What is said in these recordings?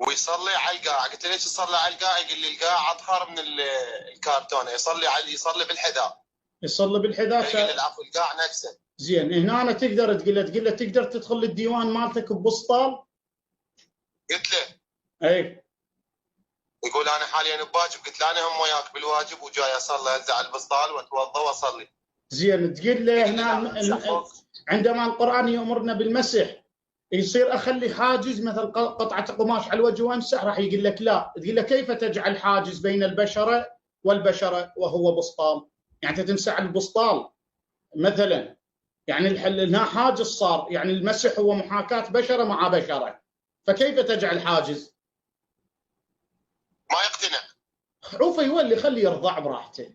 ويصلي على القاع. قلت له ليش يصلي على القاع؟ يقول لي القاع اطهر من الكرتونه. يصلي بالحذاء. يصلي بالحذاء. يقول لي العفو القاع نفسه. زين هنا أنا تقدر تقول له تقدر تدخل الديوان مالتك ببسطال؟ قلت له اي. يقول انا حاليا بواجب. قلت له انا هم وياك بالواجب وجاي اصلي انزع البسطال واتوضا واصلي. زين تقول له هنا عندما القرآن يأمرنا بالمسح يصير اخلي حاجز مثل قطعه قماش على الوجه وامسح؟ راح يقول لك لا. تقول له كيف تجعل حاجز بين البشره والبشره وهو بسطال؟ يعني انت تمسح البسطال مثلا، يعني هنا حاجز صار، يعني المسح هو محاكاة بشره مع بشره، فكيف تجعل حاجز؟ ما يقتنع. عوفه يولي خليه يرضع براحته.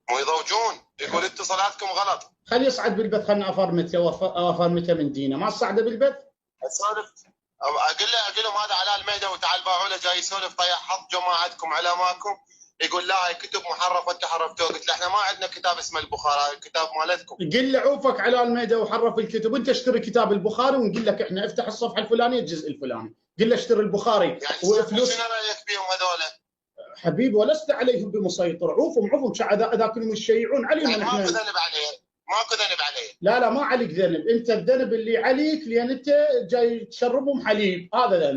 مو يضوجون. يقول انتم صلاتكم غلط. خليه يصعد بالبث. خلنا افرمته من دينه. ما صعده بالبث. اسولف. اقول لهم هذا على الميدان وتعال باعوا له جاي يسولف طيح حط جماعتكم علماءكم. يقول لا هي كتب محرف وانت حرفتوه. قلت له احنا ما عندنا كتاب اسمه البخاري، الكتاب مالتكم. قل له عوفك على الميدان وحرف الكتب، وانت اشتري كتاب البخاري ونقول لك احنا افتح الصفحه الفلانيه الجزء الفلاني. قل له اشتري البخاري يعني وفلوس. شنو رايك بيهم هذول؟ حبيبي ولست عليهم بمسيطر. عوفهم اذا كانوا يشيعون عليهم. يعني ماكو ذنب عليه. ماكو ذنب عليه. لا ما عليك ذنب. انت الذنب اللي عليك لان انت جاي تشربهم حليب، هذا ذنب.